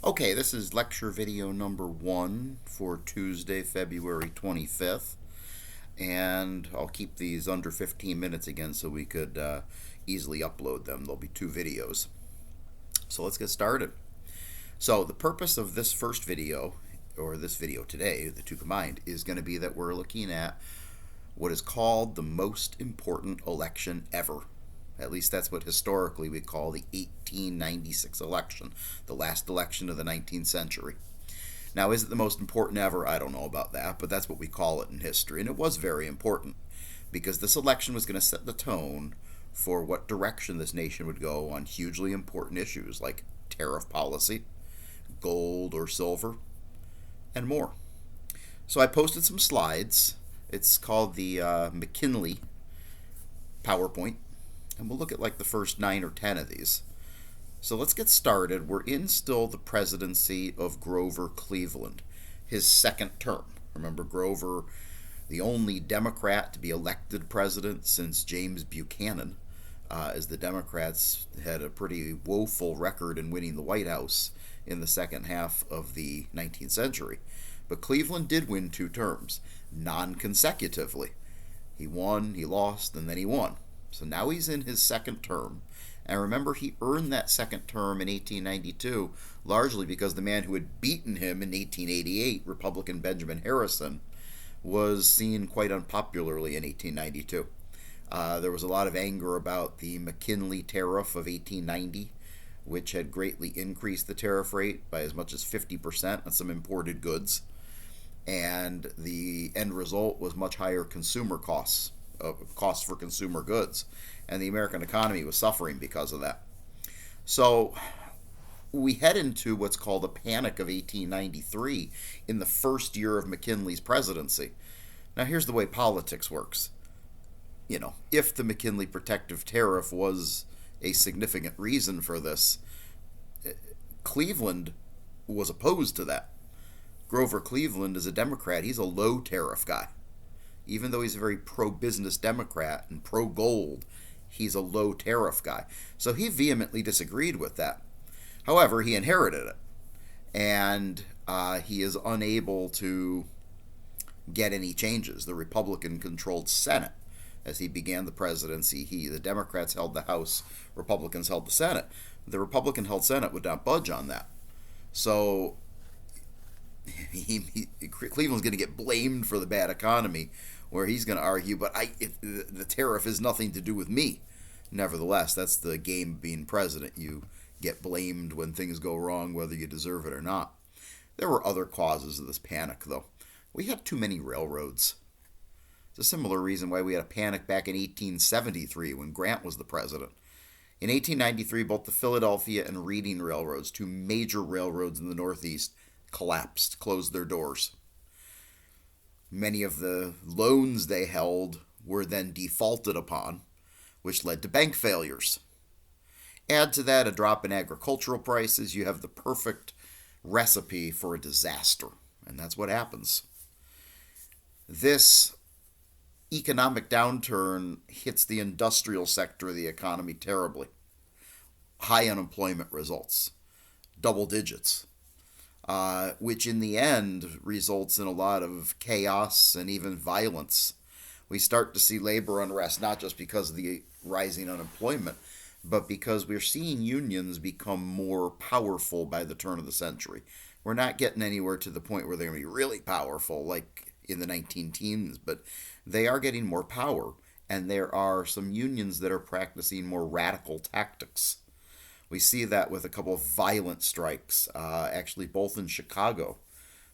Okay, this is lecture video number 1 for Tuesday, February 25th. And I'll keep these under 15 minutes again so we could easily upload them. There'll be 2 videos. So let's get started. So the purpose of this first video, or this video today, the two combined, is going to be that we're looking at what is called the most important election ever. At least that's what historically we call the 1896 election, the last election of the 19th century. Now, is it the most important ever? I don't know about that, but that's what we call it in history. And it was very important because this election was going to set the tone for what direction this nation would go on hugely important issues like tariff policy, gold or silver, and more. So I posted some slides. It's called the McKinley PowerPoint, and we'll look at like the first 9 or 10 of these. So let's get started. We're in still the presidency of Grover Cleveland, his second term. Remember, Grover, the only Democrat to be elected president since James Buchanan, as the Democrats had a pretty woeful record in winning the White House in the second half of the 19th century. But Cleveland did win 2 terms, non-consecutively. He won, he lost, and then he won. So now he's in his second term. And remember, he earned that second term in 1892 largely because the man who had beaten him in 1888, Republican Benjamin Harrison, was seen quite unpopularly in 1892. There was a lot of anger about the McKinley Tariff of 1890, which had greatly increased the tariff rate by as much as 50% on some imported goods. And the end result was much higher consumer costs for consumer goods, and the American economy was suffering because of that. So we head into what's called the Panic of 1893 in the first year of McKinley's presidency. Now here's the way politics works. If the McKinley protective tariff was a significant reason for this, Cleveland was opposed to that. Grover Cleveland is a Democrat. He's a low tariff guy. Even though he's a very pro-business Democrat and pro-gold, he's a low tariff guy. So he vehemently disagreed with that. However, he inherited it, and he is unable to get any changes. The Republican-controlled Senate, as he began the presidency, the Democrats held the House, Republicans held the Senate. The Republican-held Senate would not budge on that. So Cleveland's going to get blamed for the bad economy, where he's going to argue, but the tariff has nothing to do with me. Nevertheless, that's the game of being president. You get blamed when things go wrong, whether you deserve it or not. There were other causes of this panic, though. We had too many railroads. It's a similar reason why we had a panic back in 1873 when Grant was the president. In 1893, both the Philadelphia and Reading railroads, 2 major railroads in the Northeast, collapsed, closed their doors. Many of the loans they held were then defaulted upon, which led to bank failures. Add to that a drop in agricultural prices, you have the perfect recipe for a disaster. And that's what happens. This economic downturn hits the industrial sector of the economy terribly. High unemployment results, double digits. Which in the end results in a lot of chaos and even violence. We start to see labor unrest, not just because of the rising unemployment, but because we're seeing unions become more powerful by the turn of the century. We're not getting anywhere to the point where they're going to be really powerful like in the 19 teens, but they are getting more power, and there are some unions that are practicing more radical tactics. We see that with a couple of violent strikes, actually both in Chicago,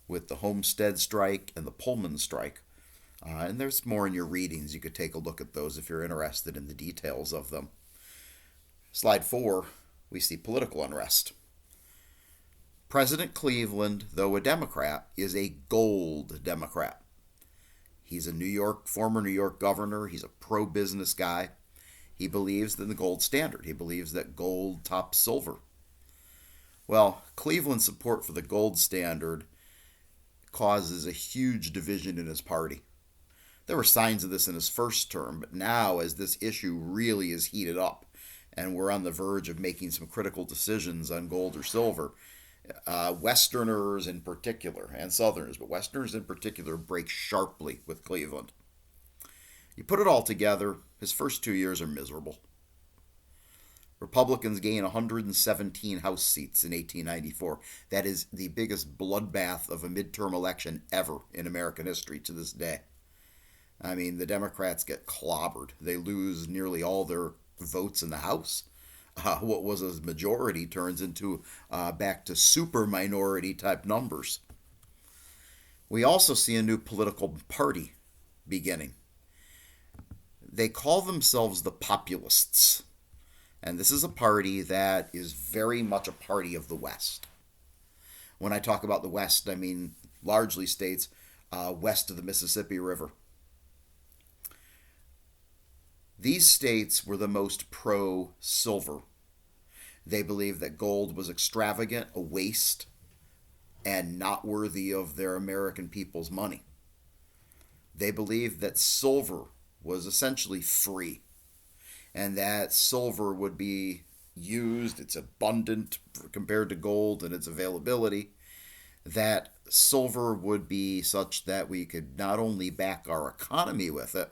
with the Homestead strike and the Pullman strike. And there's more in your readings. You could take a look at those if you're interested in the details of them. Slide 4, we see political unrest. President Cleveland, though a Democrat, is a gold Democrat. He's a former New York governor. He's a pro-business guy. He believes in the gold standard. He believes that gold tops silver. Well, Cleveland's support for the gold standard causes a huge division in his party. There were signs of this in his first term, but now as this issue really is heated up and we're on the verge of making some critical decisions on gold or silver, Westerners in particular, and Southerners, but Westerners in particular, break sharply with Cleveland. You put it all together, his first 2 years are miserable. Republicans gain 117 House seats in 1894. That is the biggest bloodbath of a midterm election ever in American history to this day. I mean, the Democrats get clobbered. They lose nearly all their votes in the House. What was a majority turns into back to super minority type numbers. We also see a new political party beginning. They call themselves the Populists. And this is a party that is very much a party of the West. When I talk about the West, I mean largely states west of the Mississippi River. These states were the most pro-silver. They believed that gold was extravagant, a waste, and not worthy of their American people's money. They believed that silver was essentially free, and that silver would be used, it's abundant compared to gold and its availability, that silver would be such that we could not only back our economy with it,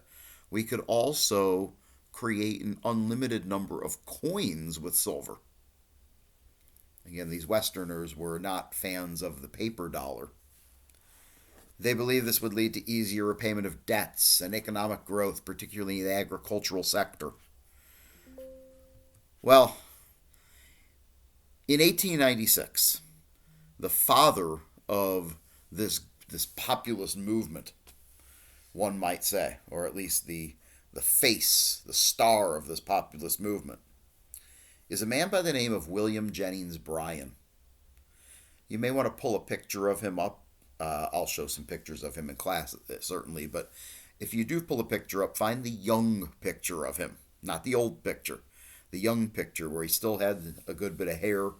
we could also create an unlimited number of coins with silver. Again, these Westerners were not fans of the paper dollar. They believed this would lead to easier repayment of debts and economic growth, particularly in the agricultural sector. Well, in 1896, the father of this populist movement, one might say, or at least the face, the star of this populist movement, is a man by the name of William Jennings Bryan. You may want to pull a picture of him up. I'll show some pictures of him in class, certainly, but if you do pull a picture up, find the young picture of him, not the old picture. The young picture where he still had a good bit of hair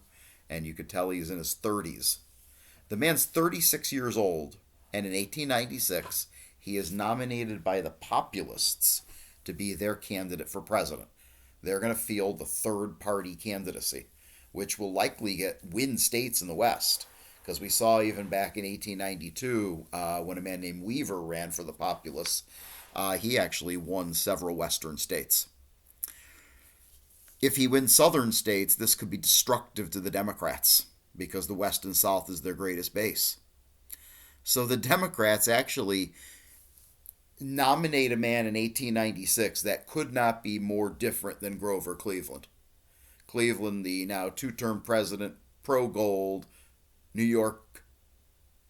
and you could tell he's in his 30s. The man's 36 years old, and in 1896 he is nominated by the Populists to be their candidate for president. They're going to field the third party candidacy, which will likely win states in the West, because we saw even back in 1892 when a man named Weaver ran for the Populists, he actually won several Western states. If he wins southern states, this could be destructive to the Democrats because the West and South is their greatest base. So the Democrats actually nominate a man in 1896 that could not be more different than Grover Cleveland. Cleveland, the now two-term president, pro-gold, New York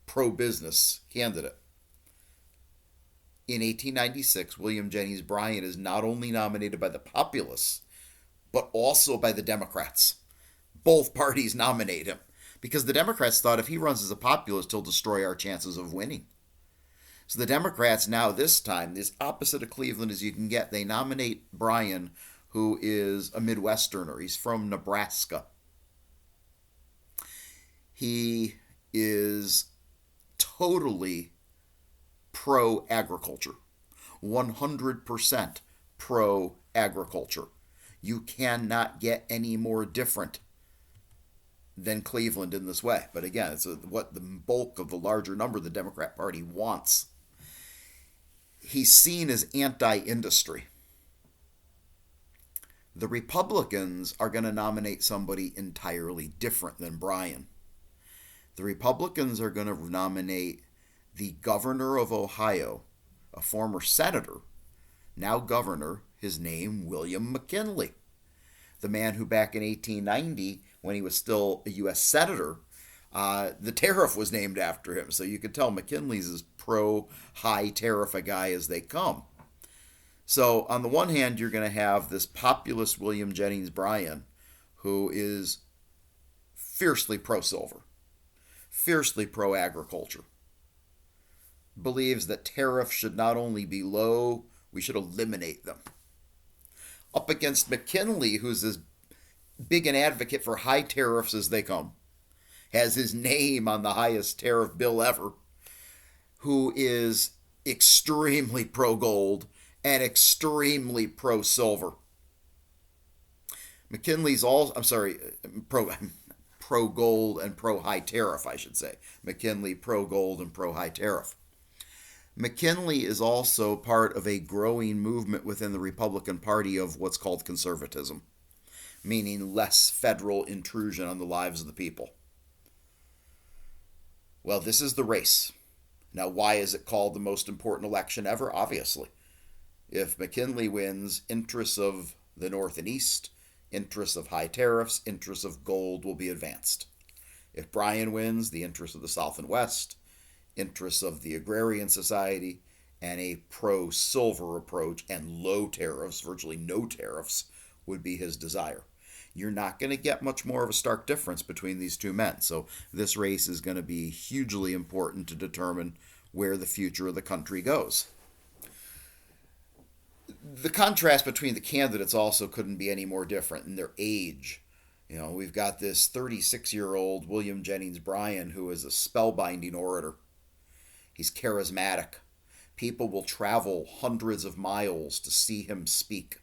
pro-business candidate. In 1896, William Jennings Bryan is not only nominated by the Populists, but also by the Democrats. Both parties nominate him because the Democrats thought if he runs as a populist, he'll destroy our chances of winning. So the Democrats now, this time, as opposite of Cleveland as you can get, they nominate Bryan, who is a Midwesterner. He's from Nebraska. He is totally pro-agriculture, 100% pro-agriculture. You cannot get any more different than Cleveland in this way. But again, it's what the bulk of the larger number of the Democrat Party wants. He's seen as anti-industry. The Republicans are going to nominate somebody entirely different than Bryan. The Republicans are going to nominate the governor of Ohio, a former senator, now governor, his name William McKinley. The man who back in 1890, when he was still a U.S. senator, the tariff was named after him. So you could tell McKinley's as pro-high tariff a guy as they come. So on the one hand, you're going to have this populist William Jennings Bryan, who is fiercely pro-silver, fiercely pro-agriculture, believes that tariffs should not only be low, we should eliminate them. Up against McKinley, who's as big an advocate for high tariffs as they come, has his name on the highest tariff bill ever, who is extremely pro-gold and extremely pro-silver. McKinley's all, pro-gold and pro-high tariff, I should say. McKinley pro-gold and pro-high tariff. McKinley is also part of a growing movement within the Republican Party of what's called conservatism, meaning less federal intrusion on the lives of the people. Well, this is the race. Now, why is it called the most important election ever? Obviously. If McKinley wins, interests of the North and East, interests of high tariffs, interests of gold will be advanced. If Bryan wins, the interests of the South and West, interests of the agrarian society, and a pro-silver approach and low tariffs, virtually no tariffs, would be his desire. You're not going to get much more of a stark difference between these two men. So this race is going to be hugely important to determine where the future of the country goes. The contrast between the candidates also couldn't be any more different in their age. You know, we've got this 36-year-old William Jennings Bryan who is a spellbinding orator. He's charismatic. People will travel hundreds of miles to see him speak.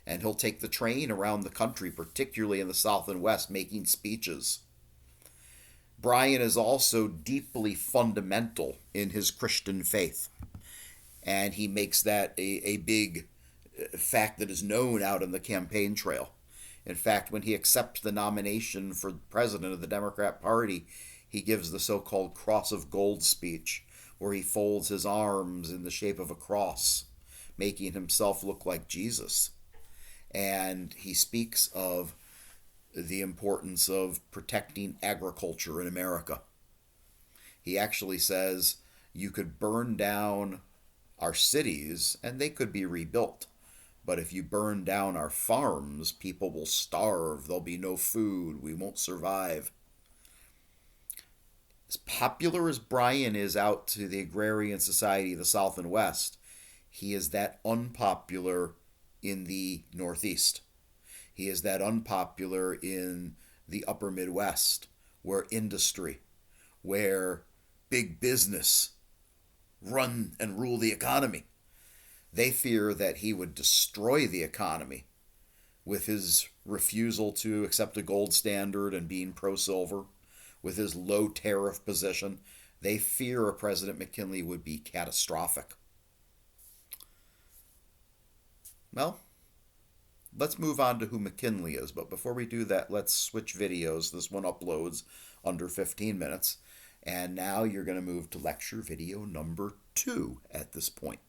And he'll take the train around the country, particularly in the South and West, making speeches. Bryan is also deeply fundamental in his Christian faith. And he makes that a big fact that is known out on the campaign trail. In fact, when he accepts the nomination for president of the Democrat Party, he gives the so-called Cross of Gold speech, where he folds his arms in the shape of a cross, making himself look like Jesus. And he speaks of the importance of protecting agriculture in America. He actually says you could burn down our cities and they could be rebuilt. But if you burn down our farms, people will starve. There'll be no food. We won't survive. As popular as Bryan is out to the agrarian society of the South and West, he is that unpopular in the Northeast. He is that unpopular in the upper Midwest, where industry, where big business run and rule the economy. They fear that he would destroy the economy with his refusal to accept a gold standard and being pro-silver, with his low tariff position. They fear a President McKinley would be catastrophic. Well, let's move on to who McKinley is. But before we do that, let's switch videos. This one uploads under 15 minutes. And now you're going to move to lecture video number 2 at this point.